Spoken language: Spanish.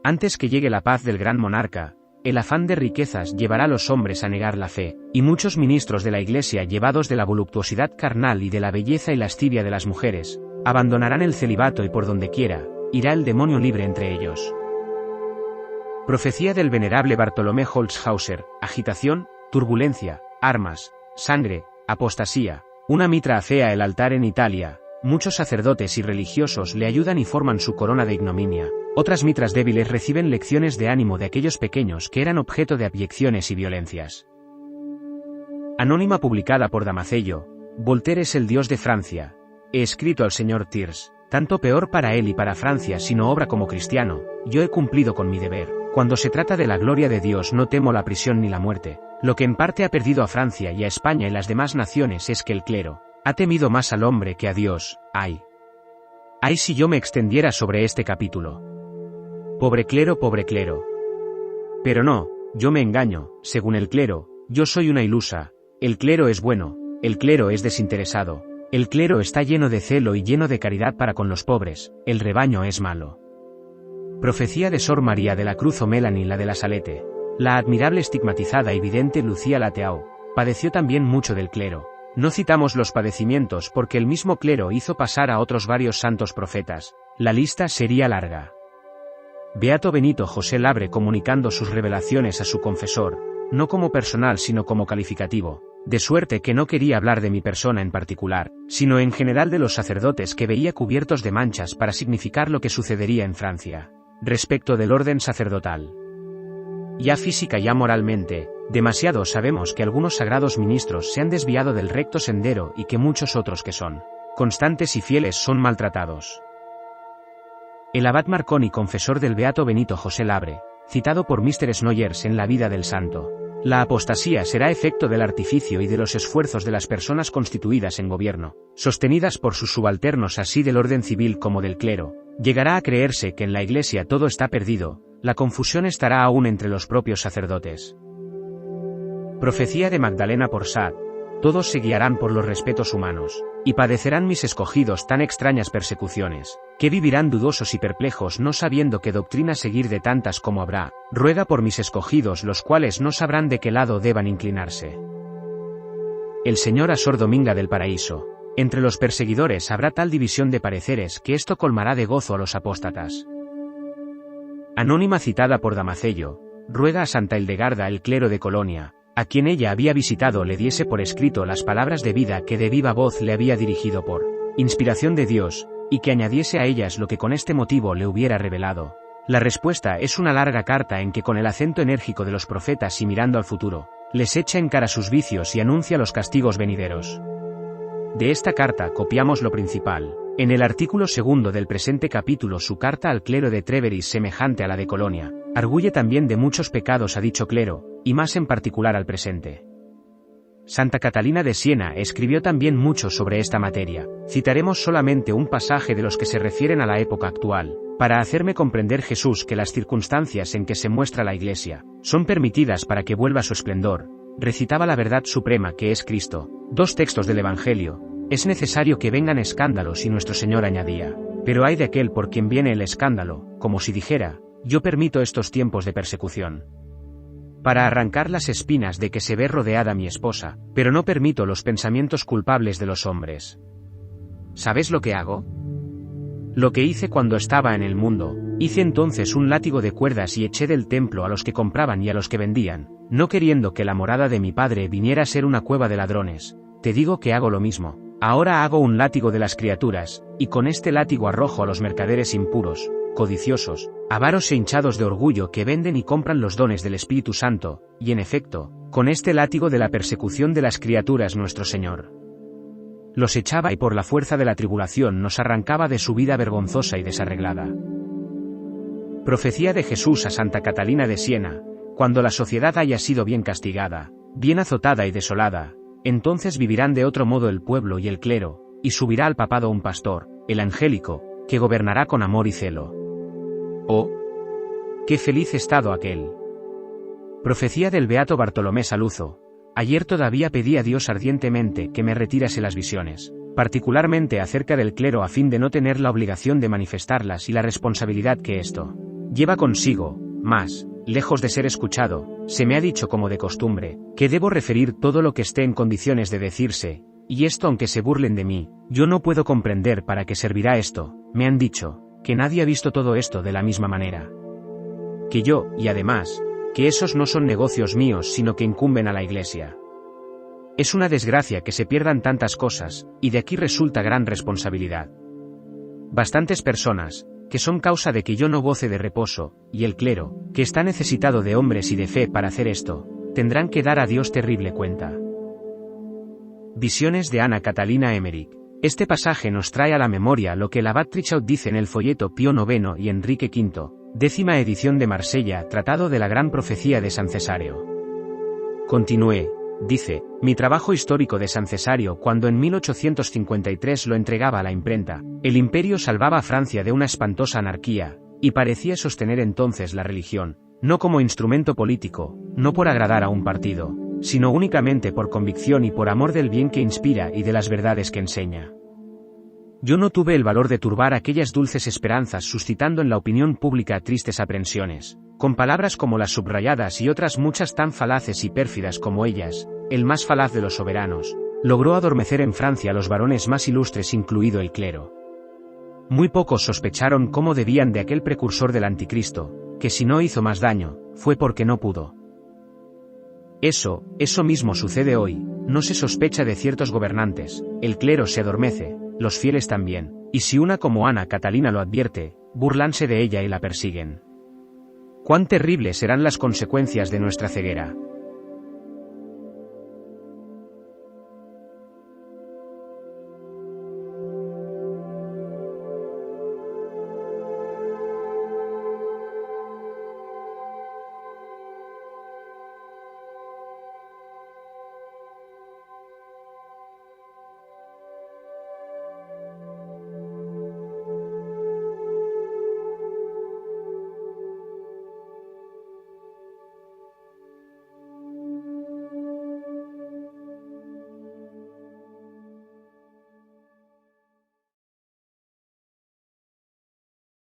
Antes que llegue la paz del gran monarca, el afán de riquezas llevará a los hombres a negar la fe, y muchos ministros de la Iglesia, llevados de la voluptuosidad carnal y de la belleza y lascivia de las mujeres, abandonarán el celibato y por donde quiera, irá el demonio libre entre ellos. Profecía del venerable Bartolomé Holzhauser: agitación, turbulencia, armas, sangre, apostasía. Una mitra afea el altar en Italia. Muchos sacerdotes y religiosos le ayudan y forman su corona de ignominia. Otras mitras débiles reciben lecciones de ánimo de aquellos pequeños que eran objeto de abyecciones y violencias. Anónima, publicada por Damacello. Voltaire es el dios de Francia. He escrito al señor Thiers: tanto peor para él y para Francia si no obra como cristiano. Yo he cumplido con mi deber. Cuando se trata de la gloria de Dios no temo la prisión ni la muerte. Lo que en parte ha perdido a Francia y a España y las demás naciones es que el clero ha temido más al hombre que a Dios. Ay si yo me extendiera sobre este capítulo. Pobre clero, pobre clero. Pero no, yo me engaño. Según el clero, yo soy una ilusa. El clero es bueno, el clero es desinteresado, el clero está lleno de celo y lleno de caridad para con los pobres, el rebaño es malo. Profecía de Sor María de la Cruz o Melanie la de la Salete. La admirable, estigmatizada y vidente Lucía Lateau padeció también mucho del clero. No citamos los padecimientos porque el mismo clero hizo pasar a otros varios santos profetas. La lista sería larga. Beato Benito José Labre, comunicando sus revelaciones a su confesor, no como personal sino como calificativo, de suerte que no quería hablar de mi persona en particular, sino en general de los sacerdotes que veía cubiertos de manchas para significar lo que sucedería en Francia, respecto del orden sacerdotal. Ya física ya moralmente, demasiado sabemos que algunos sagrados ministros se han desviado del recto sendero y que muchos otros que son constantes y fieles son maltratados. El abad Marconi, confesor del beato Benito José Labre, citado por Mr. Snoyers en La vida del santo. La apostasía será efecto del artificio y de los esfuerzos de las personas constituidas en gobierno, sostenidas por sus subalternos así del orden civil como del clero. Llegará a creerse que en la Iglesia todo está perdido, la confusión estará aún entre los propios sacerdotes. Profecía de Magdalena por Sade. Todos se guiarán por los respetos humanos, y padecerán mis escogidos tan extrañas persecuciones, que vivirán dudosos y perplejos no sabiendo qué doctrina seguir de tantas como habrá. Ruega por mis escogidos los cuales no sabrán de qué lado deban inclinarse. El Señor a Sor Dominga del Paraíso. Entre los perseguidores habrá tal división de pareceres que esto colmará de gozo a los apóstatas. Anónima, citada por Damacello, ruega a Santa Hildegarda, el clero de Colonia, a quien ella había visitado, le diese por escrito las palabras de vida que de viva voz le había dirigido por inspiración de Dios, y que añadiese a ellas lo que con este motivo le hubiera revelado. La respuesta es una larga carta en que con el acento enérgico de los profetas y mirando al futuro, les echa en cara sus vicios y anuncia los castigos venideros. De esta carta copiamos lo principal. En el artículo 2 del presente capítulo, su carta al clero de Treveris, semejante a la de Colonia, arguye también de muchos pecados a dicho clero, y más en particular al presente. Santa Catalina de Siena escribió también mucho sobre esta materia. Citaremos solamente un pasaje de los que se refieren a la época actual, para hacerme comprender Jesús que las circunstancias en que se muestra la Iglesia son permitidas para que vuelva a su esplendor. Recitaba la verdad suprema que es Cristo. 2 textos del Evangelio. Es necesario que vengan escándalos, y nuestro Señor añadía: pero hay de aquel por quien viene el escándalo, como si dijera: yo permito estos tiempos de persecución para arrancar las espinas de que se ve rodeada mi esposa, pero no permito los pensamientos culpables de los hombres. ¿Sabes lo que hago? Lo que hice cuando estaba en el mundo, hice entonces un látigo de cuerdas y eché del templo a los que compraban y a los que vendían, no queriendo que la morada de mi padre viniera a ser una cueva de ladrones. Te digo que hago lo mismo. Ahora hago un látigo de las criaturas, y con este látigo arrojo a los mercaderes impuros, codiciosos, avaros e hinchados de orgullo que venden y compran los dones del Espíritu Santo, y en efecto, con este látigo de la persecución de las criaturas nuestro Señor los echaba y por la fuerza de la tribulación nos arrancaba de su vida vergonzosa y desarreglada. Profecía de Jesús a Santa Catalina de Siena. Cuando la sociedad haya sido bien castigada, bien azotada y desolada, entonces vivirán de otro modo el pueblo y el clero, y subirá al papado un pastor, el angélico, que gobernará con amor y celo. ¡Oh! ¡Qué feliz estado aquel! Profecía del beato Bartolomé Saluzzo. Ayer todavía pedí a Dios ardientemente que me retirase las visiones, particularmente acerca del clero, a fin de no tener la obligación de manifestarlas y la responsabilidad que esto Lleva consigo, más, lejos de ser escuchado, se me ha dicho como de costumbre, que debo referir todo lo que esté en condiciones de decirse, y esto aunque se burlen de mí, yo no puedo comprender para qué servirá esto. Me han dicho, que nadie ha visto todo esto de la misma manera que yo, y además, que esos no son negocios míos sino que incumben a la Iglesia. Es una desgracia que se pierdan tantas cosas, y de aquí resulta gran responsabilidad. Bastantes personas, que son causa de que yo no goce de reposo, y el clero, que está necesitado de hombres y de fe para hacer esto, tendrán que dar a Dios terrible cuenta. Visiones de Ana Catalina Emmerich. Este pasaje nos trae a la memoria lo que el abad Trichaut dice en el folleto Pío IX y Enrique V, 10ª edición de Marsella, Tratado de la Gran Profecía de San Cesario. Continué, dice, mi trabajo histórico de San Cesario cuando en 1853 lo entregaba a la imprenta, el imperio salvaba a Francia de una espantosa anarquía, y parecía sostener entonces la religión, no como instrumento político, no por agradar a un partido, sino únicamente por convicción y por amor del bien que inspira y de las verdades que enseña. Yo no tuve el valor de turbar aquellas dulces esperanzas suscitando en la opinión pública tristes aprensiones, con palabras como las subrayadas y otras muchas tan falaces y pérfidas como ellas. El más falaz de los soberanos, logró adormecer en Francia a los varones más ilustres incluido el clero. Muy pocos sospecharon cómo debían de aquel precursor del anticristo, que si no hizo más daño, fue porque no pudo. Eso mismo sucede hoy, no se sospecha de ciertos gobernantes, el clero se adormece, los fieles también, y si una como Ana Catalina lo advierte, búrlanse de ella y la persiguen. Cuán terribles serán las consecuencias de nuestra ceguera.